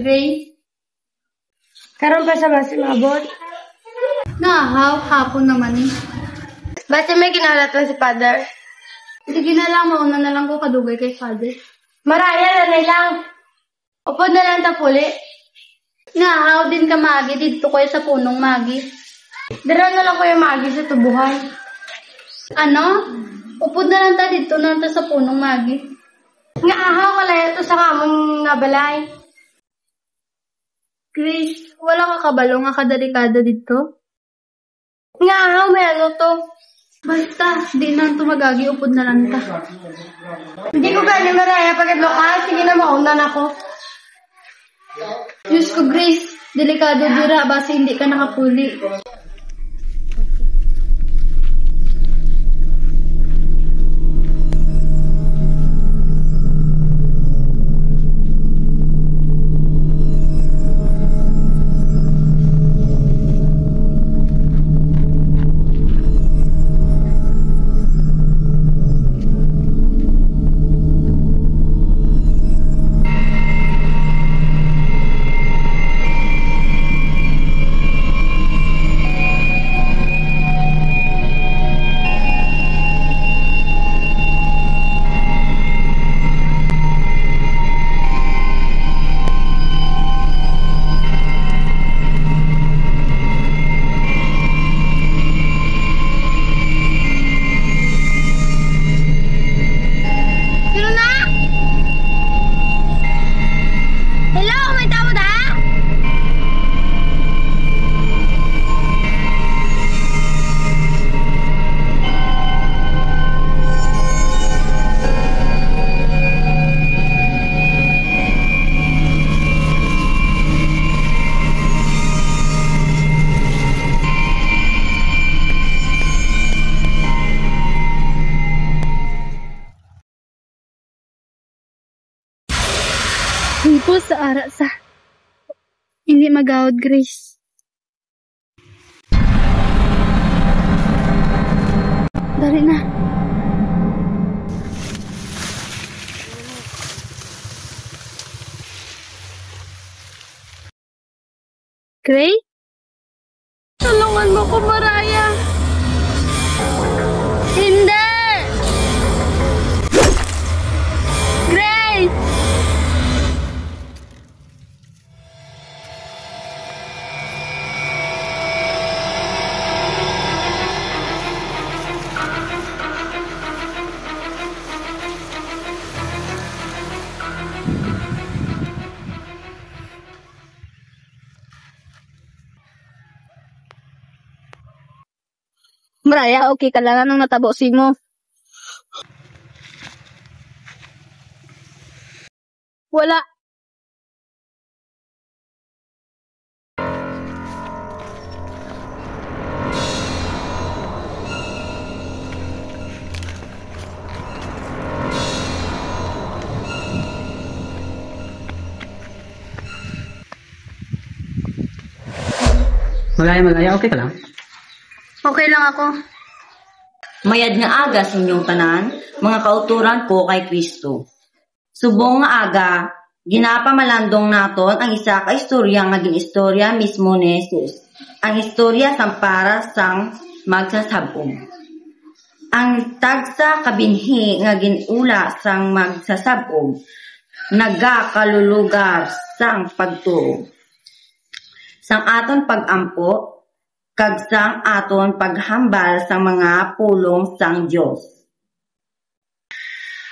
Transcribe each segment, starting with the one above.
Grace? Karon pa sa masimabot. Nahaw, hapon naman eh. Basta may kinalatan si Father. Sige na lang, mauna na lang ko kadugay kay Father. Maraya na lang. Upod na lang tapuli. Nahaw din ka magi dito ko sa punong magi. Dira na lang ko yung magi sa tubuhan. Ano? Upod na lang ta dito na ta sa punong magi. Nga ahaw kalaya to sa kamong nabalay. Grace, wala ka kabalo nga kadelikado dito? Nga ahaw may ano to. Basta, di na ito magagi, upod na lang ta. Hindi ko gani maraya pagkat ka. Sige na mauna na ako. Diyos ko, Grace, delikado dira, basta hindi ka nakapuli. Hingko sa ara sa hindi magawad, Grace. Dari na. Gray? Tulungan mo ko, Maraya. Hindi! Grace! Maraya, okay ka lang nang natabosin mo. Wala. Malaya, okay ka lang? Okay lang ako. Mayad nga aga sa inyong tanan, mga kauturan ko kay Kristo. Subong nga aga, ginapamalandong naton ang isa ka istorya nga ginistorya mismo ni Jesus. Ang istorya sang para sang magsasabog. Ang tagsa kabinhi nga ginula sang magsasabog, nagakalulugar sang pagturo. Sang aton pagampo, kag sang aton paghambal sa mga pulong sang Dios.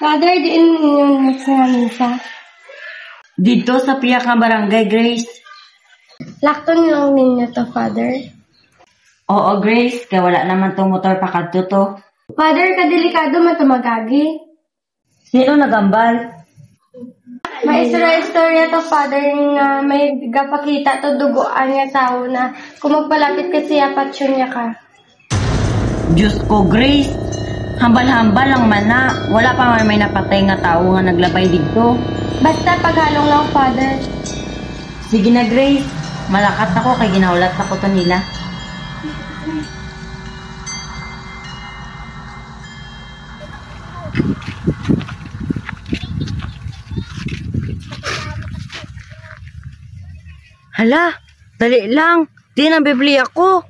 Father, diin yung nagsanganisa. Dito sa piyak nga barangay, Grace. Lakton lang ninyo to, Father. Oo, Grace, kaya wala naman tong motor pa kadto to. Father, kadelikado man to magagi. Sino nagambal? May istorya to, Father, nga may gapakita to duguan nga tao na kung magpalapit ka siya, patsyon niya ka. Diyos ko, Grace. Hambal-hambal lang man na. Wala pa may napatay nga tao nga naglabay dito. Basta paghalong lang, Father. Sige na, Grace. Malakat ako kay ginaulat ako to nila. Hala, dali lang. Di na Biblia ko.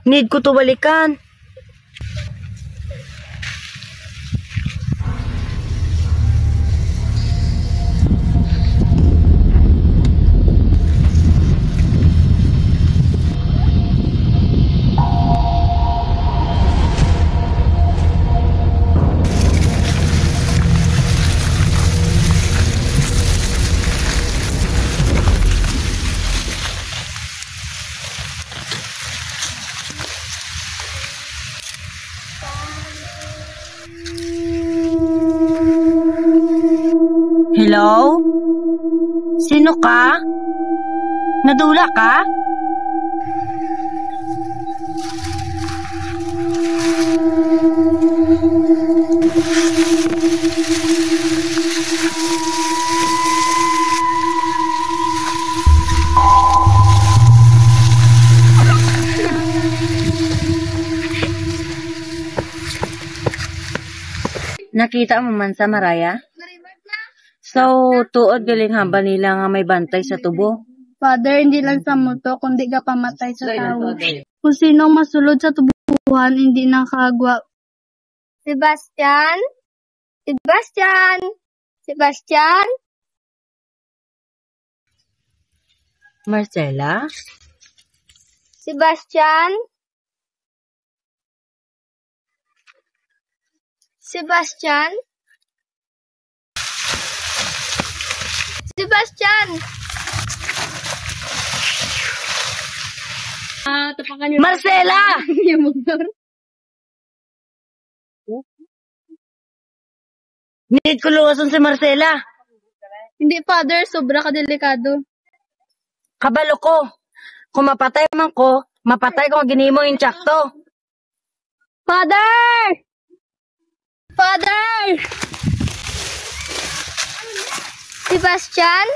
Need ko to balikan. Hello? Sino ka? Nadula ka? Nakita mo man sa Maraya? So, tuod galing hamba nila nga may bantay sa tubo. Father, hindi lang sa muto, kundi ka pamatay sa tao. Kung sino masulod sa tubuhan, hindi nakagwa. Sebastian? Sebastian? Sebastian? Marcela? Sebastian? Sebastian? Sebastian! Marcela! Need ko luwason si Marcela. Hindi, Father, sobra ka delikado. Kabalo ko. Kung mapatay man ko, mapatay ko ang ginimo yung tsakto. Father! Father! Sebastian?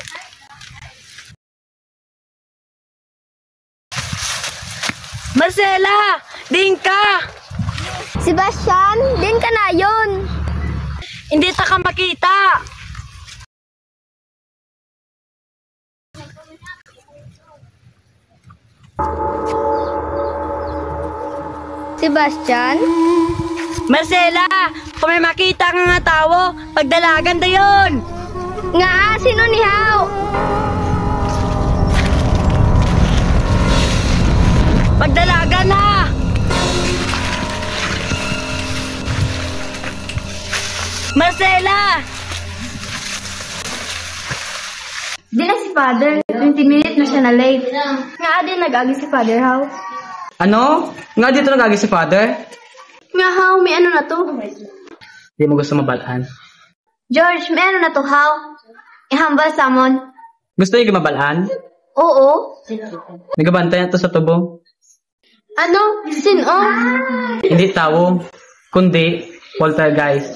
Marcela! Din ka! Sebastian? Din ka na yun! Hindi ta ka makita! Sebastian? Marcela! Kung may makita ka nga tawo, pagdalagan da yun! Nga, sino ni Hao? Pagdalagan na! Marcela! Di na si Father. 20 minutes na siya na late. Nga, din nag-agi si Father Hao. Ano? Nga dito nagagi si Father? Nga, Hao, may ano na to? Di mo gusto mabalaan. George, may ano na to, Hao? Ihambal samon. Gusto niyo mabalaan? Oo. Nagabantay na to sa tubo. Ano? Sino? Hindi tao, kundi poltergeist.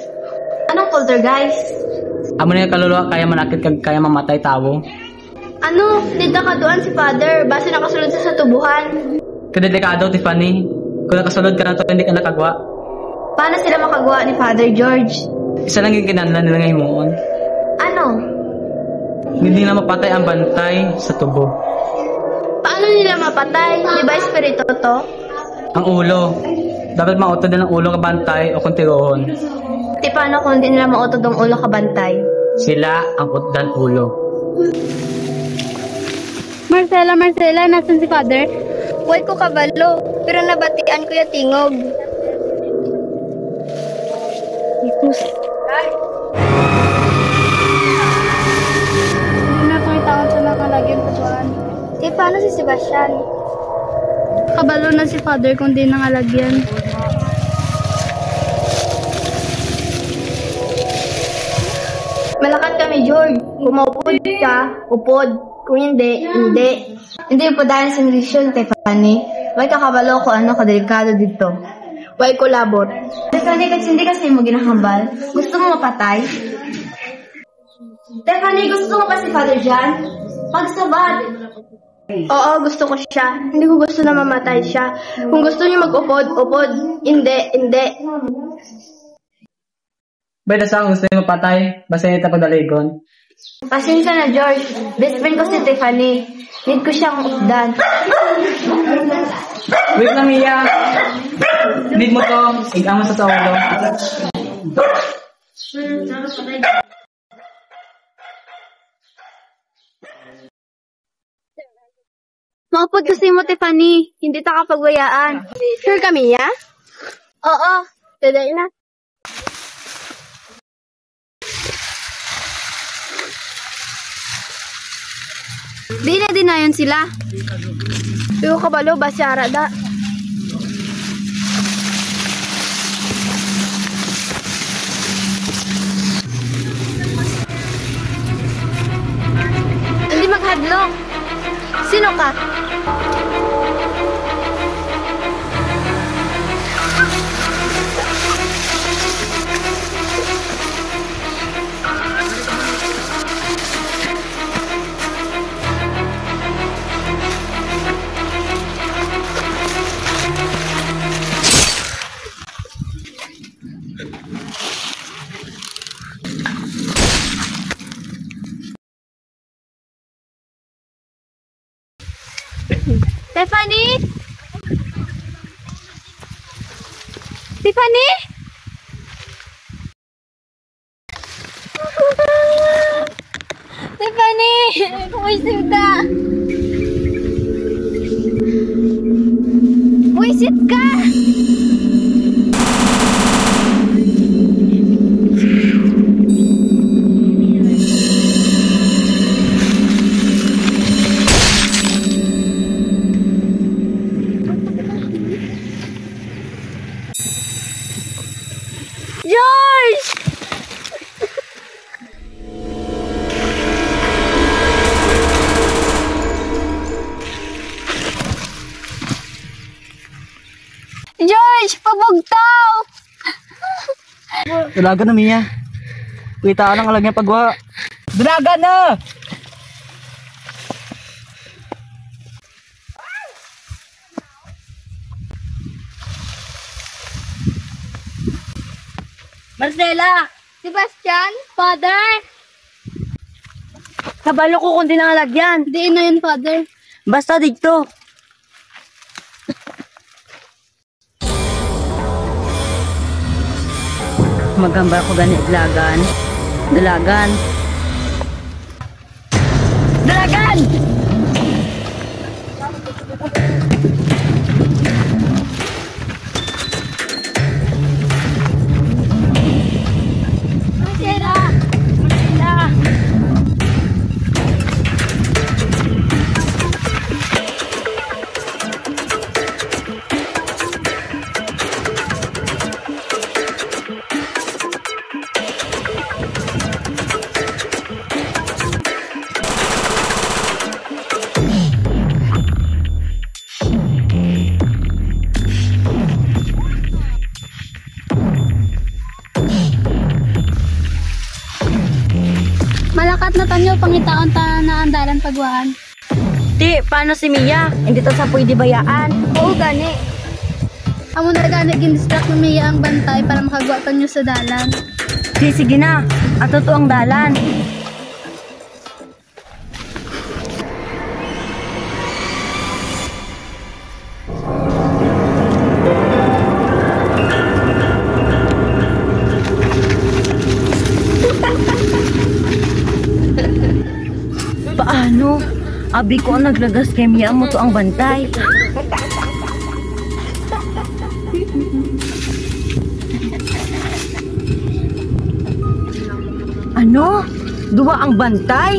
Anong poltergeist? Amo na yung kaluluwa kaya manakit kag kaya mamatay tao. Ano? Dito ka doon si Father. Base nakasulod sa tubuhan. Kadelikado, Tiffany. Kung nakasulod ka na to, hindi ka nakagwa. Paano sila makagawa ni Father George? Isa lang yung kinanlan nila nga himuon. Ano? Hindi na mapatay ang bantay sa tubo. Paano nila mapatay? Di ba espiritu to? Ang ulo. Dapat mautod na ng ulo ka bantay o kuntirohon. Di paano kung hindi nila mautod ang ulo kabantay? Sila ang utdan ulo. Marcela, nasan si Father? Huwag ko kabalo, pero nabatian ko yung tingog. Jesus. Hindi na po itaon sa nakalagyan pa doon. Di paano si Sebastian? Kabalo na si Father kung di nangalagyan. Malakat kami, George. Kung maupod ka, upod. Kung hindi, hindi. Hindi po dahil sa misyon, Tiffany. Huwag kakabalo ko ano kadelikado dito. Huwag kolabor. Tiffany, hindi kasi mo ginahambal. Gusto mo mapatay? Tiffany, gusto mo pa si Father John? Pagsabat. Oo, gusto ko siya. Hindi ko gusto na mamatay siya. Kung gusto niyo mag-upod, upod. Hindi, hindi. Beda sa gusto niyo mapatay, basta ita pagdaligon. Pasensya na, George. Best friend ko si Tiffany. Need ko siyang updan. Wait lang, Mia. Need mo to. Higa mo sa ulo. Maupod kasi mo, Tiffany. Hindi ta kapagwayaan. Sure kami, ya? Oo. Today na. Di na dinayon sila. Pero kabalo ba si Arada? Hindi maghadlong. Sino ka? Tiffany? Tiffany? Tiffany! Buwisit ka! Buwisit ka! George! George! Pabugtaw! Dalaga na, Mia. Kita lang alag niya pagwa. Dalaga na! Marcela! Sebastian? Father? Kabalo ko kung di nangalagyan. Di na yun, Father. Basta dito. Magamba ko gani dalagan. Dalagan. Dalagan! Marcela! Marcela! Malakat na tanyo, pangitaon ta na andalan pagwaan. Ti, paano si Mia? Hindi to sa pwede bayaan. Oo, gani. Amo na gani gin-distract ng Mia ang bantay para makagwa tanyo sa dalan. Ti, sige na. At totoo ang dalan. Paano? Abi ko ang naglagas kay Mia mo to ang bantay. Ano? Duwa ang bantay?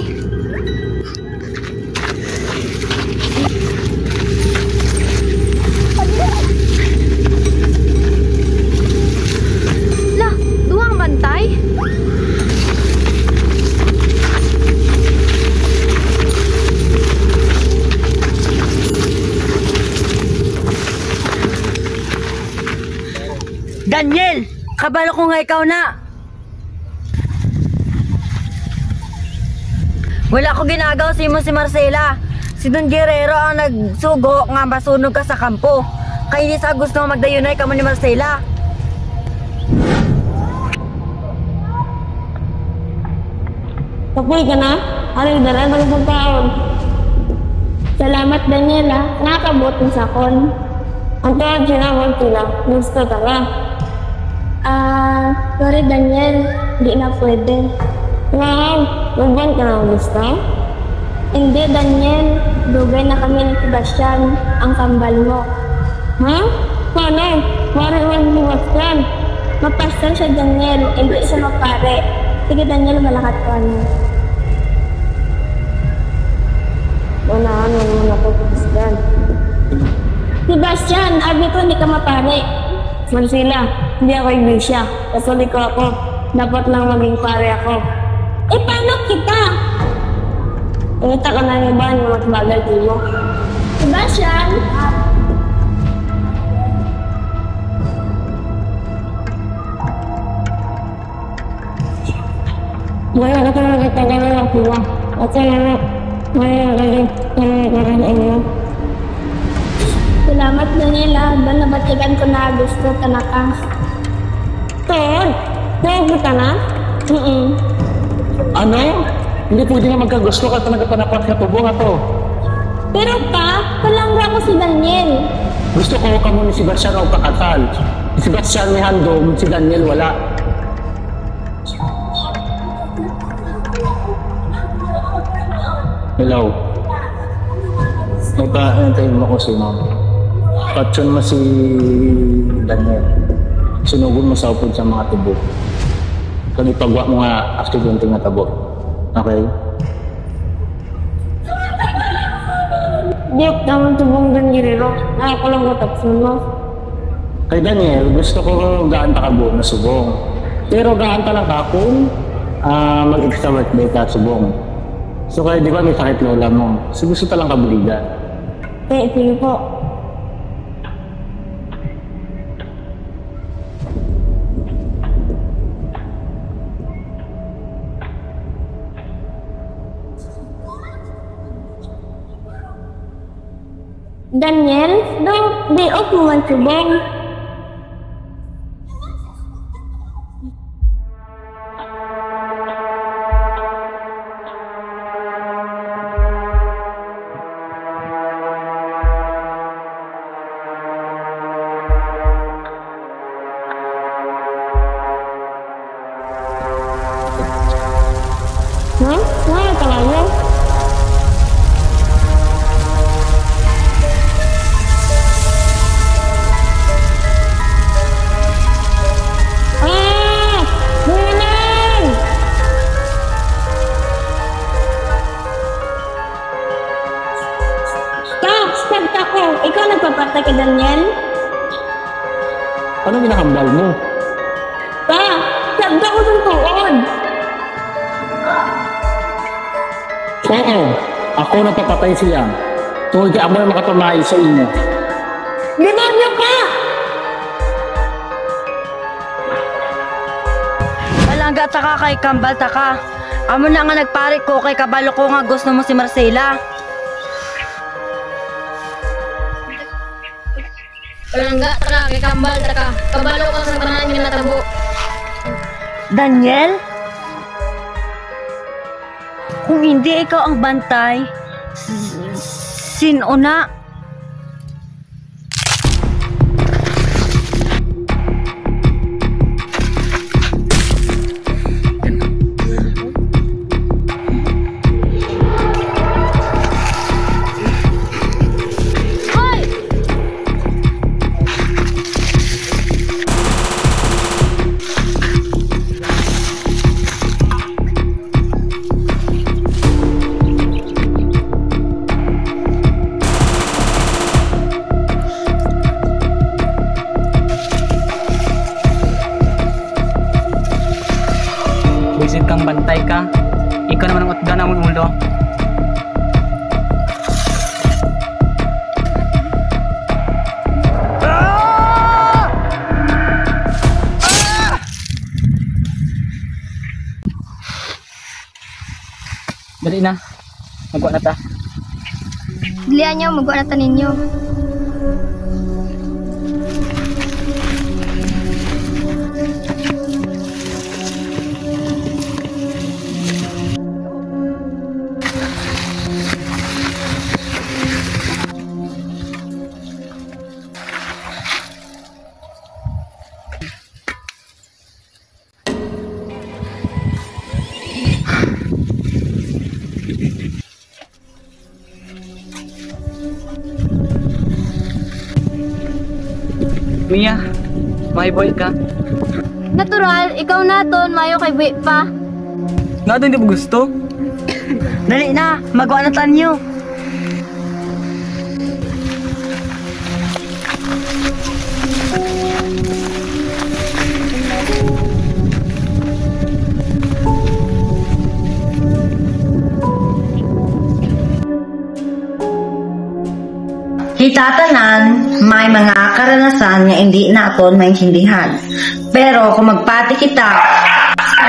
Lah, duwa ang bantay? Daniel! Kabalo ko nga ikaw na! Wala ko ginagaw si mo si Marcela. Si Don Guerrero ang nagsugo nga masunog ka sa kampo. Kaya hindi sa gusto mo magdayunay ka mo ni Marcela. Kapoy ka na? Ano dala ng pagkaon? Salamat, Daniela. Nakabot mo sa kon. Ang tuwag sinawag sila. Gusto tara. Sorry, Daniel. Di na pwede. Wow, luban ka na gusto? Hindi, Daniel. Dugay na kami ni Sebastian, ang kambal mo. Ha? Paano? Mari man si Sebastian. Mapastan siya, Daniel. Hindi siya mapare. Sige, Daniel, malakat ko ano. Unahan mo muna po, Sebastian. Sebastian, abi ko hindi ka mapare. Marcela, hindi ako iglesia. Kasuli ko ako. Dapat lang maging pare ako. Paano kita? Umita ka na yung iba ng mas bagay mo. Sebastian! Ngayon ako nakitagal na sila. At ngayon inyo. Salamat, Daniela. Doon nabatigan ko na gusto ka na ka. Tod? Tod ka na? Ano? Hindi pwede na magkagusto ka talaga panapat ka tubo nga to. Pero pa, palangga ko si Daniel. Gusto ko ka mo ni Sebastian o kakasal. Si Sebastian may handom, si Daniel wala. Hello. Nagpa-antayin mo ko si Ma'am. Patson mo si Daniel. Sunugon mo sa upod sa mga tubo. Kung ipagwa mo nga after yung nga tabo. Okay? Diok naman tubong Daniel. Ako lang ko tapsun mo. Kay Daniel, gusto ko gaan ta ka buo na subong. Pero gaan ta lang ka kung mag-extra birthday ka subong. So kaya di ba may sakit lola mo? So gusto ta lang kabuligan. Sige po. Daniel, di ako man subong. Ha? Wala ka lang yun? Ikaw nagpapatay kay Daniel? Ano ginahambal mo? Pa! Sabda ko ng tuon! Oo, ako napapatay siya. Tungkol kaya mo yung makatumay sa inyo. Demonyo ka! Palangga taka kay kambal taka. Amo na nga nagpare ko kay kabalo ko nga gusto mo si Marcela. Palangga, taka, kay kambal, taka. Kabalo ka sa tanan nga natabo. Daniel? Kung hindi ikaw ang bantay, sino na? Bisit kang bantay ka. Ikaw naman ang utda ng ulo. Dali na. Magwa na ta. Dilihan niyo, magwa na tanin niyo. Mia, may boy ka. Natural, ikaw naton, mayo kay Buwi pa. Nga doon di mo gusto? Dali na, magawa na tanyo. Kita tanan, may mga karanasan nga hindi naton maintindihan. Pero kung magpati kita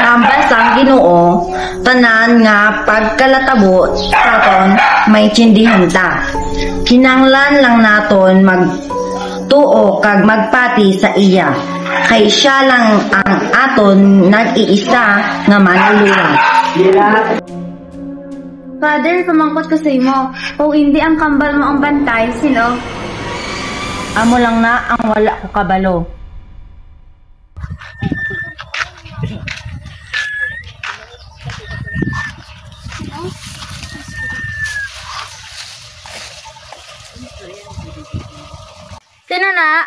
ang bansang Ginoo, tanan nga pagkalatabo taton may tindihan ta. Kinanglan lang naton magtuo kag magpati sa iya. Kay siya lang ang aton nag-iisa nga manulungan. Father, pamangkot ko sa imo. Kung hindi ang kambal mo ang bantay, sino? Amo lang na ang wala ko kabalo. Sino na?